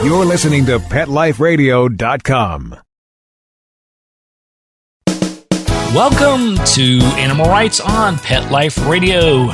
You're listening to PetLifeRadio.com. Welcome to Animal Rights on Pet Life Radio.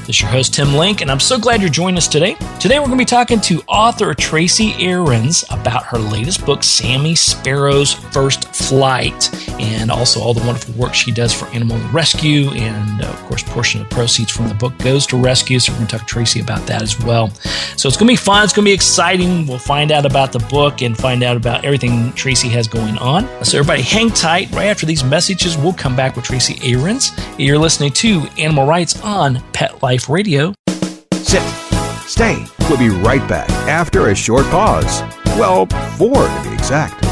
This is your host, Tim Link, and I'm so glad you're joining us today. Today we're going to be talking to author Tracy Ahrens about her latest book, Sammy Sparrows First Flight, and also all the wonderful work she does for animal rescue. And, of course, a portion of the proceeds from the book goes to rescue, so we're going to talk to Tracy about that as well. So it's going to be fun. It's going to be exciting. We'll find out about the book and find out about everything Tracy has going on. So everybody hang tight. Right after these messages, we'll come back with Tracy Ahrens. You're listening to Animal Rights on Pet Life Radio. Sit. Stay. We'll be right back after a short pause. Well, 4 to be exact.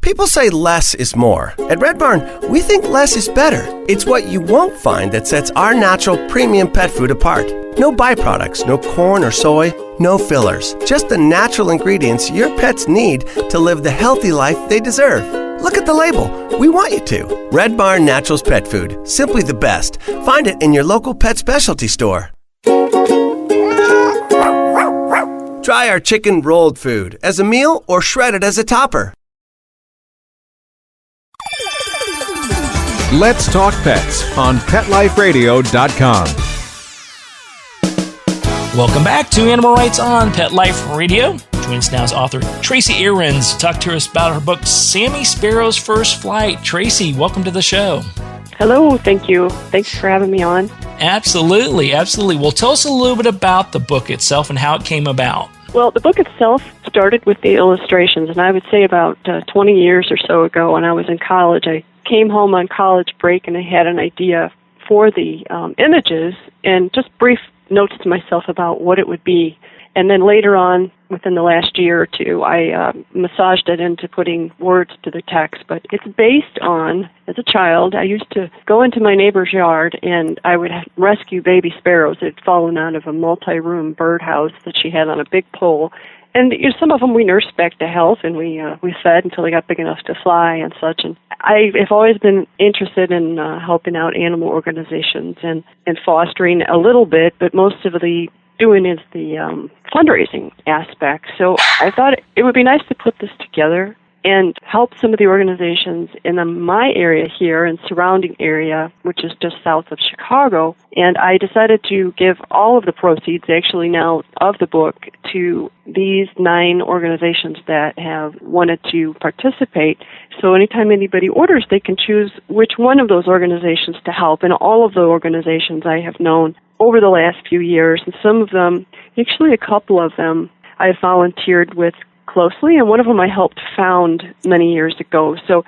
People say less is more. At Red Barn, we think less is better. It's what you won't find that sets our natural premium pet food apart. No byproducts, no corn or soy, no fillers. Just the natural ingredients your pets need to live the healthy life they deserve. Look at the label. We want you to. Red Barn Naturals Pet Food. Simply the best. Find it in your local pet specialty store. Try our chicken rolled food as a meal or shredded as a topper. Let's talk pets on PetLifeRadio.com. Welcome back to Animal Rights on Pet Life Radio. Joining us now is author Tracy Ahrens to talk to us about her book, Sammy Sparrows First Flight. Tracy, welcome to the show. Hello, thank you. Thanks for having me on. Absolutely, absolutely. Well, tell us a little bit about the book itself and how it came about. Well, the book itself started with the illustrations, and I would say about 20 years or so ago when I was in college. I came home on college break and I had an idea for the images and just brief notes to myself about what it would be. And then later on, within the last year or two, I massaged it into putting words to the text. But it's based on, as a child, I used to go into my neighbor's yard and I would rescue baby sparrows that had fallen out of a multi-room birdhouse that she had on a big pole. And some of them we nursed back to health, and we fed until they got big enough to fly and such. And I've always been interested in helping out animal organizations and fostering a little bit, but most of the doing is the fundraising aspect. So I thought it would be nice to put this together and help some of the organizations in my area here and surrounding area, which is just south of Chicago. And I decided to give all of the proceeds, actually now, of the book to these 9 organizations that have wanted to participate. So anytime anybody orders, they can choose which one of those organizations to help. And all of the organizations I have known over the last few years, and some of them, actually a couple of them, I have volunteered with closely, and one of them I helped found many years ago. So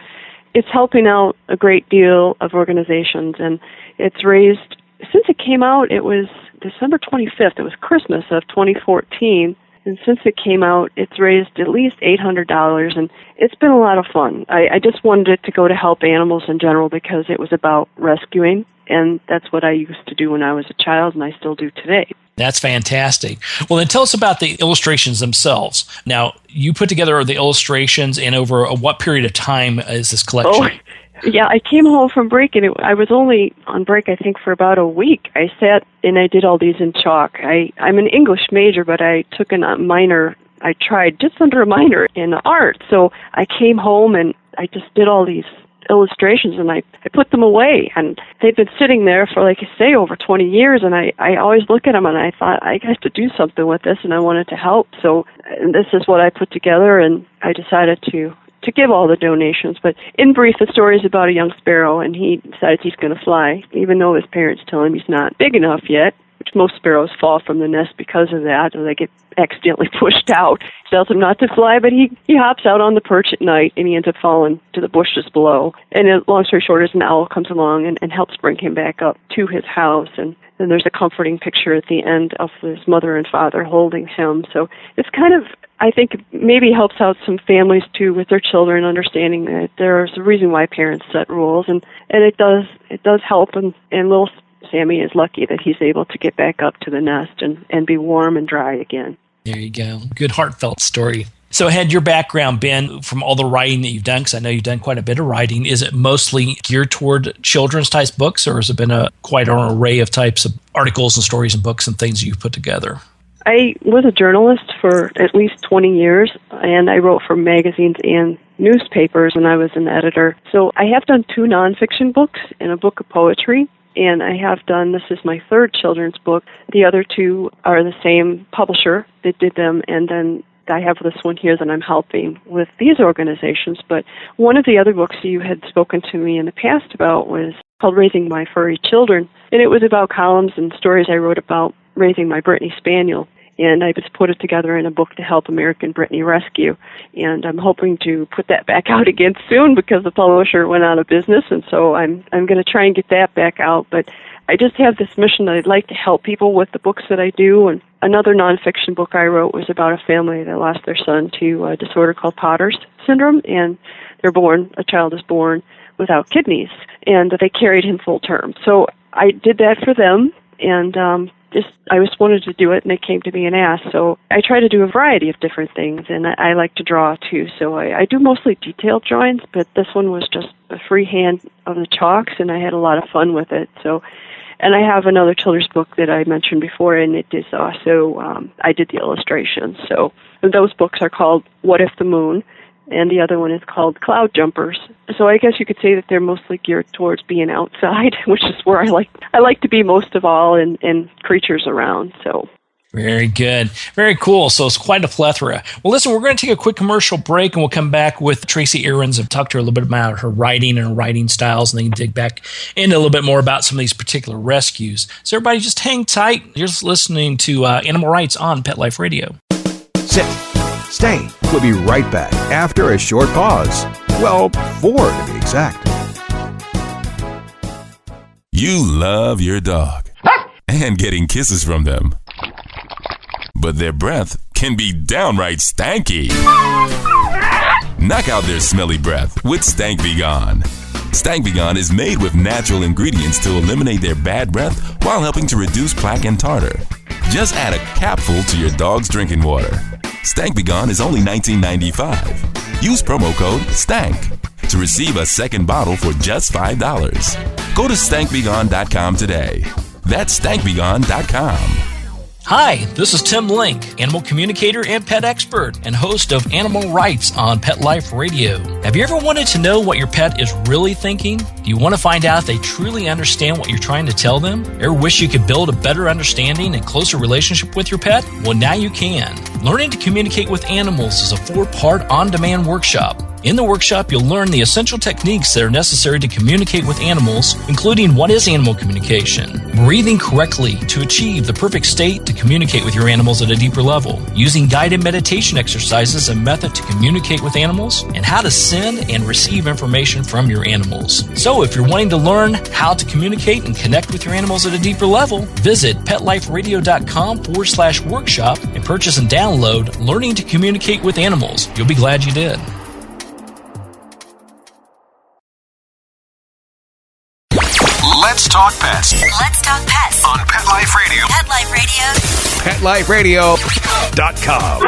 it's helping out a great deal of organizations, and it's raised, since it came out, it was December 25th, it was Christmas of 2014, and since it came out, it's raised at least $800, and it's been a lot of fun. I just wanted it to go to help animals in general because it was about rescuing, and that's what I used to do when I was a child, and I still do today. That's fantastic. Well, then tell us about the illustrations themselves. Now, you put together the illustrations, and over what period of time is this collection? Oh, yeah, I came home from break, and I was only on break, I think, for about a week. I sat and I did all these in chalk. I'm an English major, but I took a minor. I tried just under a minor in art. So I came home and I just did all these illustrations, and I put them away, and they've been sitting there for, like I say, over 20 years, and I always look at them and I thought, I have to do something with this, and I wanted to help. So this is what I put together, and I decided to give all the donations. But in brief, the story is about a young sparrow, and he decides he's going to fly, even though his parents tell him he's not big enough yet, which most sparrows fall from the nest because of that, or they get accidentally pushed out. He tells him not to fly, but he hops out on the perch at night, and he ends up falling to the bushes below. And long story short is an owl comes along and helps bring him back up to his house. And then there's a comforting picture at the end of his mother and father holding him. So it's kind of, I think, maybe helps out some families, too, with their children, understanding that there's a reason why parents set rules. And it does help, and little Sammy is lucky that he's able to get back up to the nest and be warm and dry again. There you go. Good heartfelt story. So had your background been from all the writing that you've done, because I know you've done quite a bit of writing, is it mostly geared toward children's type books, or has it been quite an array of types of articles and stories and books and things that you've put together? I was a journalist for at least 20 years, and I wrote for magazines and newspapers, and I was an editor. So I have done 2 nonfiction books and a book of poetry, and I have done, this is my 3rd children's book. The other 2 are the same publisher that did them, and then I have this one here that I'm helping with these organizations. But one of the other books you had spoken to me in the past about was called Raising My Furry Children, and it was about columns and stories I wrote about raising my Brittany Spaniel, and I just put it together in a book to help American Brittany Rescue, and I'm hoping to put that back out again soon because the publisher went out of business, and so I'm going to try and get that back out. But I just have this mission that I'd like to help people with the books that I do. And another nonfiction book I wrote was about a family that lost their son to a disorder called Potter's syndrome, and a child is born without kidneys, and they carried him full term. So I did that for them, and I just wanted to do it, and they came to me and asked. So I try to do a variety of different things, and I like to draw too. So I do mostly detailed drawings, but this one was just a freehand of the chalks, and I had a lot of fun with it. So, and I have another children's book that I mentioned before, and it is also, I did the illustrations. So those books are called What If the Moon, and the other one is called Cloud Jumpers. So I guess you could say that they're mostly geared towards being outside, which is where I like to be most of all, and creatures around. So very good. Very cool. So it's quite a plethora. Well, listen, we're going to take a quick commercial break, and we'll come back with Tracy Ahrens and talk to her a little bit about her writing and her writing styles, and then dig back into a little bit more about some of these particular rescues. So everybody just hang tight. You're just listening to Animal Rights on Pet Life Radio. Sit. Stay. We'll be right back after a short pause. Well, 4 to be exact. You love your dog and getting kisses from them. But their breath can be downright stanky. Knock out their smelly breath with Stank Be Gone. Stank Be Gone is made with natural ingredients to eliminate their bad breath while helping to reduce plaque and tartar. Just add a capful to your dog's drinking water. Stank Be Gone is only $19.95. Use promo code STANK to receive a second bottle for just $5. Go to stankbegone.com today. That's stankbegone.com. Hi, this is Tim Link, animal communicator and pet expert and host of Animal Rights on Pet Life Radio. Have you ever wanted to know what your pet is really thinking? Do you want to find out if they truly understand what you're trying to tell them? Ever wish you could build a better understanding and closer relationship with your pet? Well, now you can. Learning to Communicate with Animals is a 4-part on-demand workshop. In the workshop, you'll learn the essential techniques that are necessary to communicate with animals, including what is animal communication, breathing correctly to achieve the perfect state to communicate with your animals at a deeper level, using guided meditation exercises and method to communicate with animals, and how to send and receive information from your animals. So if you're wanting to learn how to communicate and connect with your animals at a deeper level, visit PetLifeRadio.com/workshop and purchase and download Learning to Communicate with Animals. You'll be glad you did. Let's talk pets. Let's talk pets On Pet Life Radio. Pet Life Radio. PetLifeRadio.com.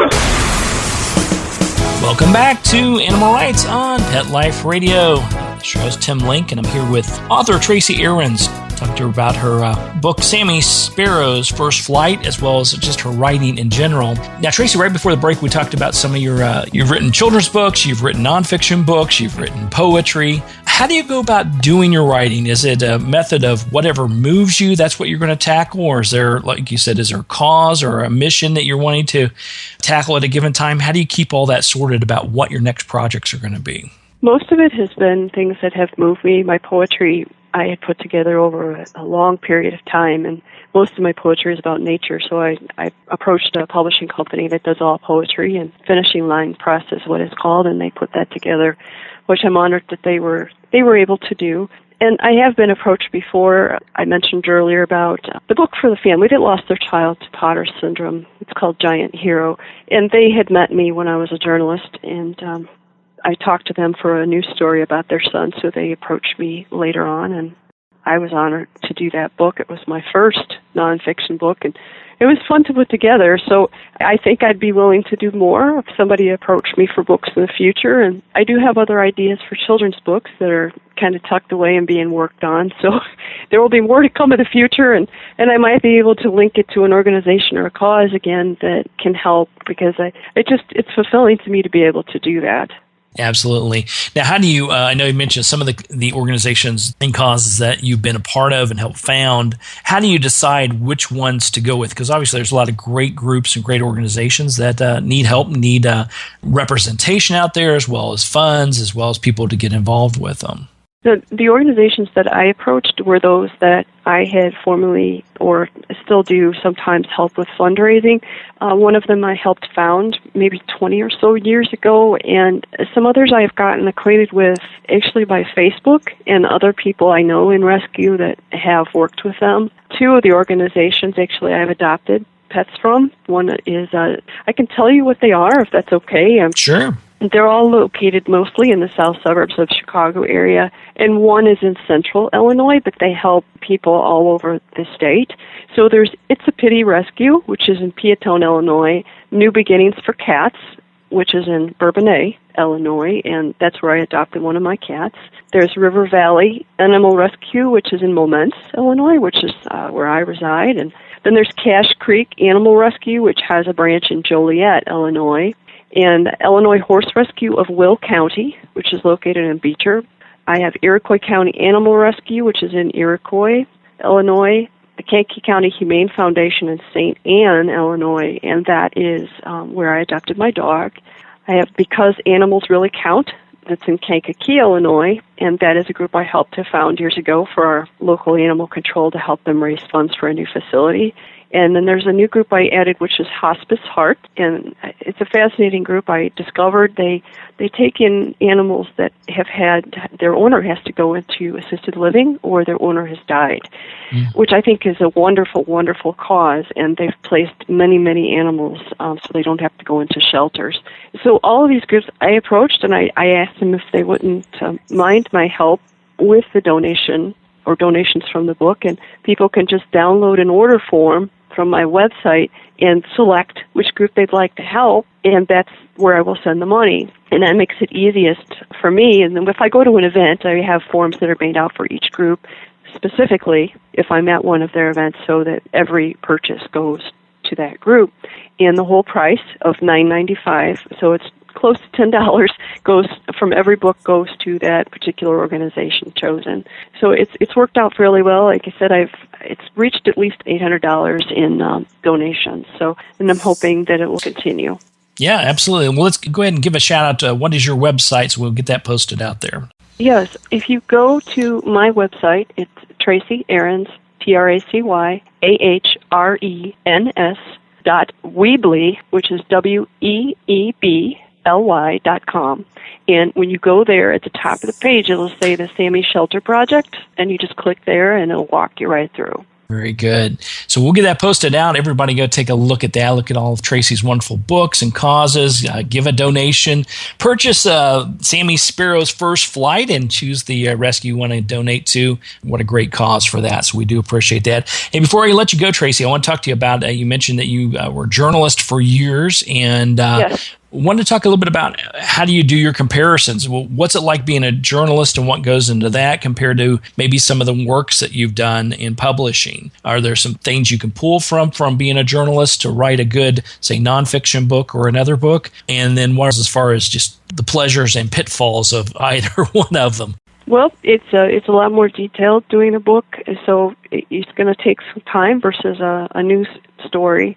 Welcome back to Animal Rights on Pet Life Radio. The show's Tim Link, and I'm here with author Tracy Ahrens. Talked to her about her book, Sammy Sparrows First Flight, as well as just her writing in general. Now, Tracy, right before the break, we talked about some of your, you've written children's books, you've written nonfiction books, you've written poetry. How do you go about doing your writing? Is it a method of whatever moves you, that's what you're going to tackle? Or is there, like you said, is there a cause or a mission that you're wanting to tackle at a given time? How do you keep all that sorted about what your next projects are going to be? Most of it has been things that have moved me. My poetry I had put together over a long period of time, and most of my poetry is about nature, so I approached a publishing company that does all poetry, and Finishing Line Press is what it's called, and they put that together, which I'm honored that they were able to do. And I have been approached before. I mentioned earlier about the book for the family that lost their child to Potter's syndrome. It's called Giant Hero, and they had met me when I was a journalist, and I talked to them for a news story about their son, so they approached me later on, and I was honored to do that book. It was my first nonfiction book, and it was fun to put together. So I think I'd be willing to do more if somebody approached me for books in the future. And I do have other ideas for children's books that are kind of tucked away and being worked on. So there will be more to come in the future, and I might be able to link it to an organization or a cause again that can help, because it's fulfilling to me to be able to do that. Absolutely. Now, how do you, I know you mentioned some of the organizations and causes that you've been a part of and helped found. How do you decide which ones to go with? Because obviously there's a lot of great groups and great organizations that need help, need representation out there, as well as funds, as well as people to get involved with them. The organizations that I approached were those that I had formerly, or still do sometimes, help with fundraising. One of them I helped found maybe 20 or so years ago, and some others I have gotten acquainted with actually by Facebook and other people I know in rescue that have worked with them. Two of the organizations actually I've adopted pets from. One is, I can tell you what they are if that's okay. Sure. They're all located mostly in the south suburbs of Chicago area, and one is in central Illinois, but they help people all over the state. So there's It's a Pity Rescue, which is in Peatone, Illinois, New Beginnings for Cats, which is in Bourbonnais, Illinois, and that's where I adopted one of my cats. There's River Valley Animal Rescue, which is in Momence, Illinois, which is where I reside. And then there's Cache Creek Animal Rescue, which has a branch in Joliet, Illinois. And Illinois Horse Rescue of Will County, which is located in Beecher. I have Iroquois County Animal Rescue, which is in Iroquois, Illinois. The Kankakee County Humane Foundation in St. Anne, Illinois, and that is where I adopted my dog. I have Because Animals Really Count, that's in Kankakee, Illinois, and that is a group I helped to found years ago for our local animal control to help them raise funds for a new facility. And then there's a new group I added, which is Hospice Heart, and it's a fascinating group. I discovered they take in animals that have had, their owner has to go into assisted living or their owner has died, which I think is a wonderful, wonderful cause, and they've placed many, many animals so they don't have to go into shelters. So all of these groups I approached, and I asked them if they wouldn't mind my help with the donation or donations from the book, and people can just download an order form from my website and select which group they'd like to help, and that's where I will send the money. And that makes it easiest for me. And then if I go to an event, I have forms that are made out for each group, specifically if I'm at one of their events, so that every purchase goes to that group. And the whole price of $9.95, so it's close to $10, goes from every book goes to that particular organization chosen. So it's worked out fairly well. Like I said, it's reached at least $800 in donations. So, and I'm hoping that it will continue. Yeah, absolutely. Well, let's go ahead and give a shout out to what is your website, so we'll get that posted out there. Yes, if you go to my website, it's Tracy Ahrens, TracyAhrens.Weebly, which is WEEBLY.com. And when you go there, at the top of the page, it'll say the Sammy Shelter Project, and you just click there, and it'll walk you right through. Very good. So we'll get that posted out. Everybody go take a look at that. Look at all of Tracy's wonderful books and causes. Give a donation. Purchase Sammy Sparrows First Flight and choose the rescue you want to donate to. What a great cause for that. So we do appreciate that. And before I let you go, Tracy, I want to talk to you about, you mentioned that you were a journalist for years, and yes. wanted to talk a little bit about how do you do your comparisons? Well, what's it like being a journalist and what goes into that compared to maybe some of the works that you've done in publishing? Are there some things you can pull from being a journalist to write a good, say, nonfiction book or another book? And then what is as far as just the pleasures and pitfalls of either one of them? Well, it's a lot more detailed doing a book, so it's going to take some time versus a news story.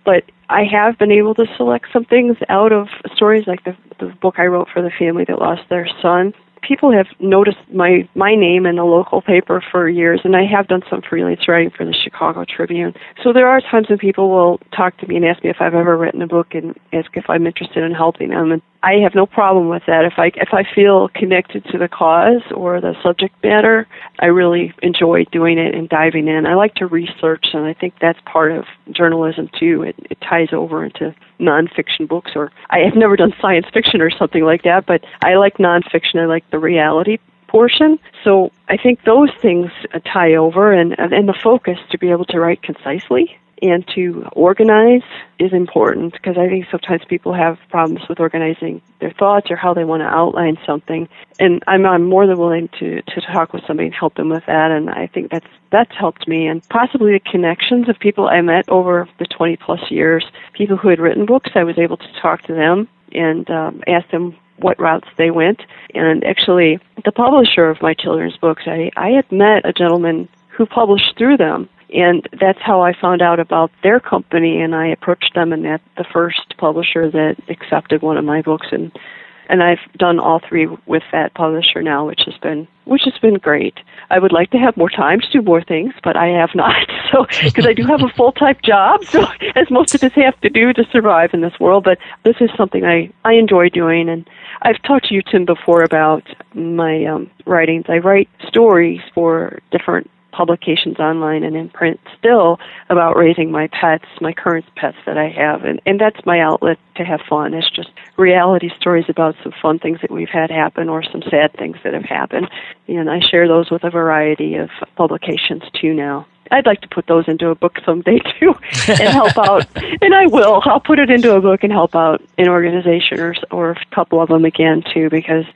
But I have been able to select some things out of stories like the book I wrote for the family that lost their son. People have noticed my name in a local paper for years, and I have done some freelance writing for the Chicago Tribune. So there are times when people will talk to me and ask me if I've ever written a book and ask if I'm interested in helping them. And I have no problem with that. If I feel connected to the cause or the subject matter, I really enjoy doing it and diving in. I like to research, and I think that's part of journalism too. It ties over into nonfiction books, or I have never done science fiction or something like that, but I like nonfiction. I like the reality portion. So I think those things tie over, and the focus to be able to write concisely and to organize is important, because I think sometimes people have problems with organizing their thoughts or how they want to outline something. And I'm more than willing to talk with somebody and help them with that. And I think that's helped me. And possibly the connections of people I met over the 20 plus years, people who had written books, I was able to talk to them and ask them what routes they went. And actually, the publisher of my children's books, I had met a gentleman who published through them. And that's how I found out about their company, and I approached them, and that's the first publisher that accepted one of my books, and I've done all three with that publisher now, which has been great. I would like to have more time to do more things, but I have not. So, because I do have a full-time job, so as most of us have to do to survive in this world, but this is something I enjoy doing. And I've talked to you, Tim, before about my writings. I write stories for different publications online and in print still about raising my pets, my current pets that I have, and that's my outlet to have fun. It's just reality stories about some fun things that we've had happen or some sad things that have happened, and I share those with a variety of publications too now. I'd like to put those into a book someday too and help out, and I will. I'll put it into a book and help out an organization or a couple of them again too, because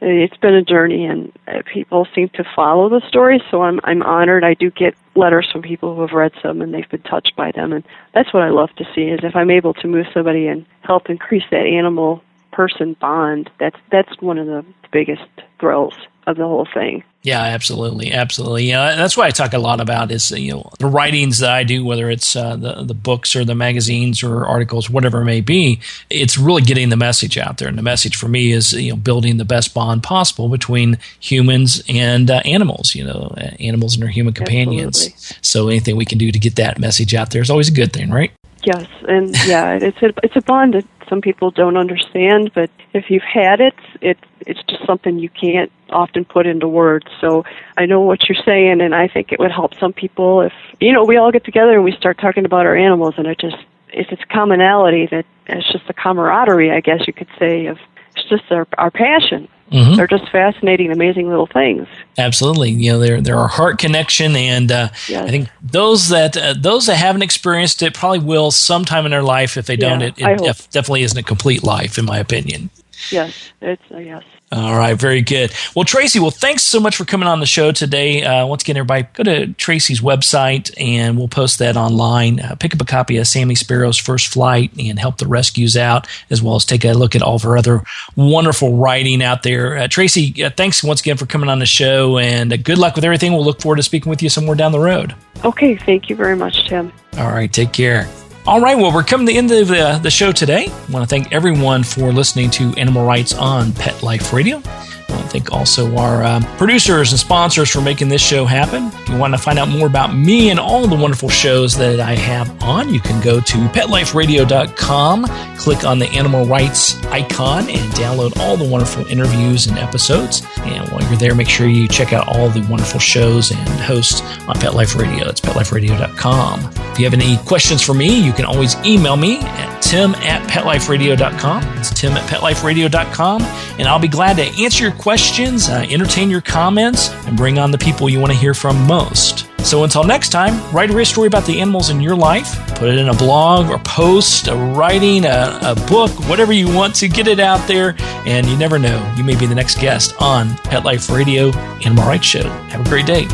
it's been a journey, and people seem to follow the stories, so I'm honored. I do get letters from people who have read some, and they've been touched by them, and that's what I love to see, is if I'm able to move somebody and help increase that animal-person bond, that's one of the biggest thrills of the whole thing. Yeah, absolutely. Absolutely. That's what I talk a lot about is, the writings that I do, whether it's the books or the magazines or articles, whatever it may be, it's really getting the message out there. And the message for me is, building the best bond possible between humans and animals, animals and their human companions. Absolutely. So anything we can do to get that message out there is always a good thing, right? Yes, and yeah, it's a bond that some people don't understand, but if you've had it, it's just something you can't often put into words. So I know what you're saying, and I think it would help some people if, we all get together and we start talking about our animals, and it's this commonality that it's just a camaraderie, I guess you could say, of it's just our passion. Mm-hmm. They're just fascinating, amazing little things. Absolutely, they're our heart connection, and yes. I think those that haven't experienced it probably will sometime in their life. If they don't, it definitely isn't a complete life, in my opinion. Yes, it's yes. All right, very good. Well, Tracy, thanks so much for coming on the show today. Once again, everybody, go to Tracy's website, and we'll post that online. Pick up a copy of Sammy Sparrows First Flight and help the rescues out, as well as take a look at all of her other wonderful writing out there. Tracy, thanks once again for coming on the show, and good luck with everything. We'll look forward to speaking with you somewhere down the road. Okay, thank you very much, Tim. All right, take care. All right, we're coming to the end of the show today. I want to thank everyone for listening to Animal Rights on Pet Life Radio. I want to thank also our producers and sponsors for making this show happen. If you want to find out more about me and all the wonderful shows that I have on, you can go to PetLifeRadio.com, click on the Animal Rights icon, and download all the wonderful interviews and episodes. And while you're there, make sure you check out all the wonderful shows and hosts on Pet Life Radio. It's PetLifeRadio.com. If you have any questions for me, you can always email me at tim@PetLifeRadio.com. It's tim@PetLifeRadio.com, and I'll be glad to answer your questions, entertain your comments, and bring on the people you want to hear from most. So until next time, write a story about the animals in your life, put it in a blog or post, a writing, a book, whatever you want to, get it out there, and you never know, you may be the next guest on Pet Life Radio Animal Rights Show. Have a great day.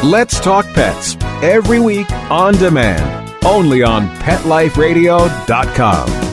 Let's Talk Pets, every week on demand, only on PetLifeRadio.com.